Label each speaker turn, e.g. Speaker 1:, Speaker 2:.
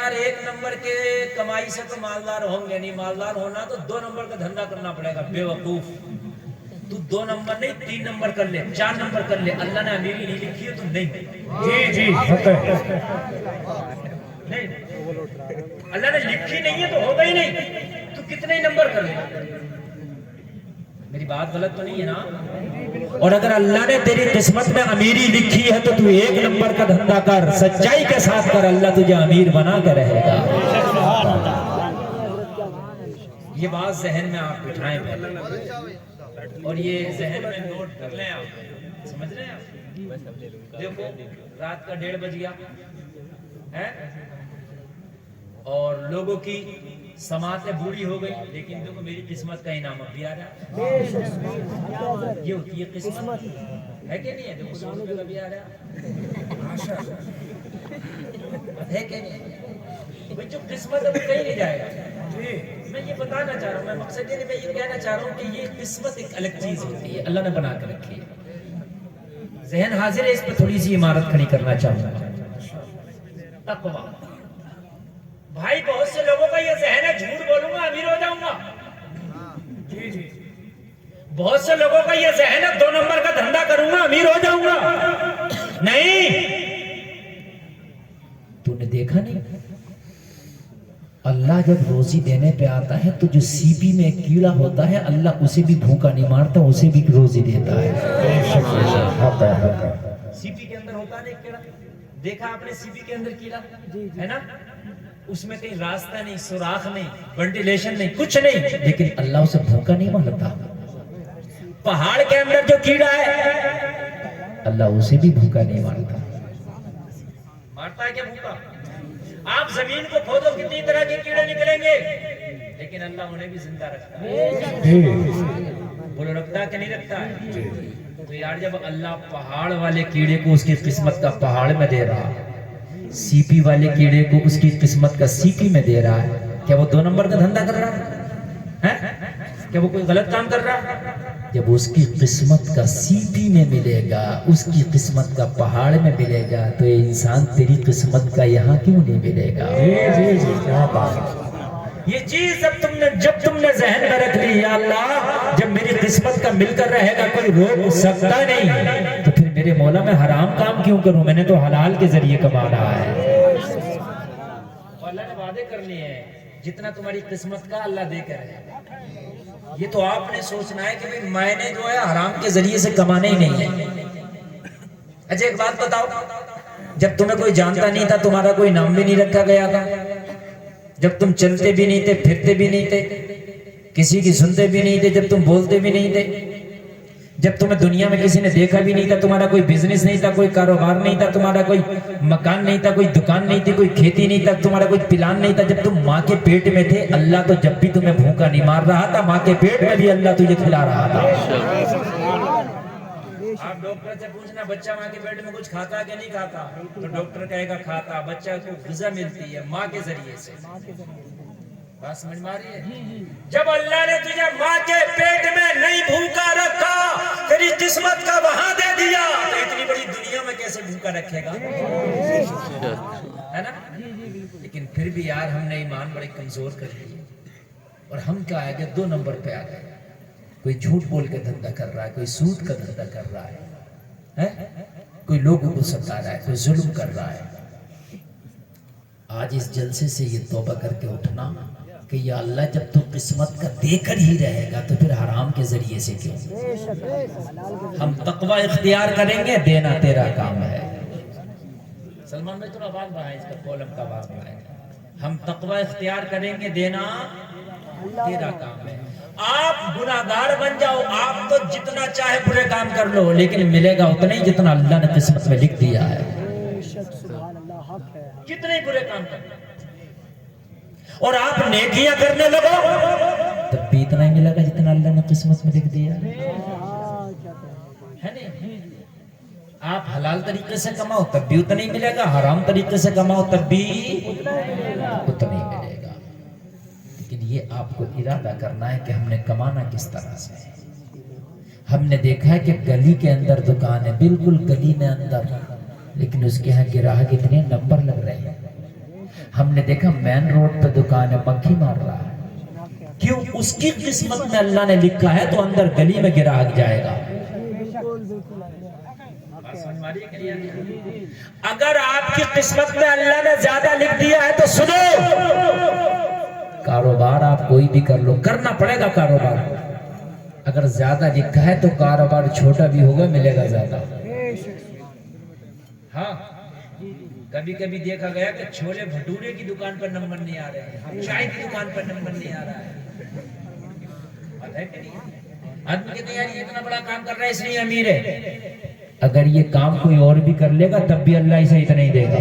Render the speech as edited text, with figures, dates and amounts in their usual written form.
Speaker 1: یار ایک نمبر کے کمائی سے تو مالدار ہوں گے نہیں، مالدار ہونا تو 2 نمبر کا دھندا کرنا پڑے گا، بے وقوف۔ تو 2 نمبر نہیں 3 نمبر کر لے، 4 نمبر کر لے، اللہ نے امیری نہیں لکھی ہے تو نہیں۔
Speaker 2: جی
Speaker 1: نہیں اللہ نے لکھی نہیں ہے تو ہوگا ہی نہیں، تو کتنے نمبر کر لے؟ میری بات غلط تو نہیں ہے نا؟ اور اگر اللہ نے تیری قسمت میں امیری لکھی ہے تو تو 1 نمبر کا دھندا کر، سچائی کے ساتھ کر، اللہ تجھے امیر بنا کے رہے گا۔ یہ بات ذہن میں آپ بٹھائیں اور یہ ذہن میں نوٹ کر لیں، آپ سمجھ رہے ہیں؟ آپ دیکھو رات کا 1:30 بج گیا ہے اور لوگوں کی سماعتیں بوڑھی ہو گئی، لیکن دیکھو میری قسمت کا انعام اب بھی آ رہا ہے۔ یہ ہوتی ہے قسمت، ہے کہ نہیں ہے؟ دیکھو 100 روپے کا بھی آ رہا ہے کہ نہیں؟ بھئی جو قسمت ہے وہ کہیں نہیں جائے گا۔ میں یہ بتانا چاہ رہا ہوں، میں مقصد یہ نہیں، میں یہ کہنا چاہ رہا ہوں کہ یہ قسمت ایک الگ چیز ہوتی ہے، اللہ نے بنا کے رکھی ہے۔ ذہن حاضر ہے، اس پہ تھوڑی سی عمارت کھڑی کرنا چاہوں گا۔ تقویٰ بھائی، بہت سے لوگوں کا یہ ذہن ہے جھوٹ بولوں گا امیر ہو جاؤں گا۔ بہت سے لوگوں کا یہ ذہن ہے 2 نمبر کا دھندا کروں گا امیر ہو جاؤں گا۔ نہیں، تو نے دیکھا نہیں اللہ جب روزی دینے پہ آتا ہے تو جو سی پی میں ایک کیڑا ہوتا ہے اللہ اسے بھی بھوکا نہیں مارتا، اسے بھی روزی دیتا ہے۔ سی پی کے اندر ہوتا ہے ایک کیڑا، دیکھا آپ نے سی پی کے اندر کیڑا ہے نا؟ اس میں کہیں راستہ نہیں، سوراخ نہیں، وینٹیلیشن نہیں، کچھ نہیں، لیکن اللہ اسے بھوکا نہیں مارتا۔ پہاڑ کے اندر جو کیڑا ہے اللہ اسے بھی بھوکا نہیں مارتا۔ مارتا ہے کیا بھوکا؟ آپ زمین کو کھودو کتنی طرح کے کیڑے نکلیں گے، لیکن اللہ انہیں بھی زندہ رکھتا ہے۔ بولو رکھتا ہے کہ نہیں رکھتا ہے؟ تو یار جب اللہ پہاڑ والے کیڑے کو اس کی قسمت کا پہاڑ میں دے رہا ہے، سی پی والے کیڑے کو اس کی قسمت کا سی پی میں دے رہا ہے، کیا وہ 2 نمبر کا دھندا کر رہا ہے؟ کیا وہ کوئی غلط کام کر رہا ہے؟ جب اس کی قسمت کا سی پی میں ملے گا، اس کی قسمت کا پہاڑ میں ملے گا، تو یہ انسان تیری قسمت کا یہاں کیوں نہیں ملے گا؟ یہ چیز جب تم نے ذہن میں رکھ لی، یا اللہ جب میری قسمت کا مل کر رہے گا کوئی روک سکتا نہیں، تو پھر میرے مولا میں حرام کام کیوں کروں؟ میں نے تو حلال کے ذریعے کما رہا ہے۔ اللہ نے وعدے کر لیے ہیں، جتنا تمہاری قسمت کا اللہ دے کر رہے گا۔ یہ تو آپ نے سوچنا ہے کہ میں نے جو ہے حرام کے ذریعے سے کمانا ہی نہیں ہے۔ اچھا ایک بات بتاؤ، جب تمہیں کوئی جانتا نہیں تھا، تمہارا کوئی نام بھی نہیں رکھا گیا تھا، جب تم چلتے بھی نہیں تھے، پھرتے بھی نہیں تھے، کسی کی سنتے بھی نہیں تھے، جب تم بولتے بھی نہیں تھے، جب تمہیں دنیا میں کسی نے دیکھا بھی نہیں تھا، تمہارا کوئی بزنس نہیں تھا، کوئی کاروبار نہیں تھا، تمہارا کوئی مکان نہیں تھا، کوئی دکان نہیں تھی، کوئی کھیتی نہیں تھا، تمہارا کوئی پلان نہیں تھا، جب تم ماں کے پیٹ میں تھے، اللہ تو جب بھی تمہیں بھوکا نہیں مار رہا تھا، ماں کے پیٹ میں بھی اللہ تجھے کھلا رہا تھا۔ آپ ڈاکٹر سے پوچھنا بچہ ماں کے پیٹ میں کچھ کھاتا کہ نہیں کھاتا، تو ڈاکٹر کہے گا کھاتا، بچہ کو غذا ملتی ہے ماں کے ذریعے سے۔ بات سمجھ میں آ رہی ہے؟ جب اللہ نے تجھے ماں کے پیٹ میں نہیں بھوکا رکھا، تیری قسمت کا وہاں دے دیا، تو اتنی بڑی دنیا میں کیسے بھوکا رکھے گا؟ ہے نا؟ لیکن پھر بھی یار ہم نے ایمان بڑے کمزور کر لیے، اور ہم کیا آئے گے 2 نمبر پہ آ گئے۔ کوئی جھوٹ بول کے دھندا کر رہا ہے، کوئی سود کا دھندا کر رہا ہے، کوئی لوگوں کو ستا رہا ہے، کوئی ظلم کر رہا ہے۔ آج اس جلسے سے یہ توبہ کر کے اٹھنا کہ یا اللہ جب تو قسمت کا دے کر ہی رہے گا تو پھر حرام کے ذریعے سے کیوں؟ ہم تقوی اختیار کریں گے، دینا تیرا کام ہے۔ سلمان بھائی تھوڑا آواز بڑھائیں، اس کا کولم کا آواز بڑھائیں۔ ہم تقوی اختیار کریں گے، دینا تیرا کام ہے۔ آپ گناہگار بن جاؤ، آپ تو جتنا چاہے برے کام کر لو، لیکن ملے گا اتنا ہی جتنا اللہ نے قسمت میں لکھ دیا ہے۔ کتنے برے کام کر لو اور آپ نیکیاں کرنے لگو، تب بھی اتنا ہی ملے گا جتنا اللہ نے قسمت میں لکھ دیا ہے نہیں؟ آپ حلال طریقے سے کماؤ تب بھی اتنا ہی ملے گا، حرام طریقے سے کماؤ تب بھی اتنا ہی ملے گا۔ لیکن یہ آپ کو ارادہ کرنا ہے کہ ہم نے کمانا کس طرح سے ہے۔ ہم نے دیکھا ہے کہ گلی کے اندر دکان ہے، بالکل گلی میں اندر، لیکن اس کے ہاں گراہک اتنے نمبر لگ رہے ہیں۔ ہم نے دیکھا مین روڈ پہ دکان ہے، مکھی مار رہا ہے، کیوں؟ اس کی قسمت میں اللہ نے لکھا ہے تو اندر گلی میں گراہک جائے گا۔ اگر آپ کی قسمت میں اللہ نے زیادہ لکھ دیا ہے تو سنو، کاروبار آپ کوئی بھی کر لو، کرنا پڑے گا کاروبار۔ اگر زیادہ لکھا ہے تو کاروبار چھوٹا بھی ہوگا، ملے گا زیادہ۔ ہاں، کبھی کبھی دیکھا گیا کہ چھولے بھٹورے کی دکان پر نمبر نہیں آ رہے ہیں، چائے کی دکان پر نمبر نہیں آ رہا ہے۔ آدمی کہتے ہیں یار یہ اتنا بڑا کام کر رہا ہے اس لیے امیر ہے۔ اگر یہ کام کوئی اور بھی کر لے گا تب بھی اللہ اسے اتنا ہی دے گا۔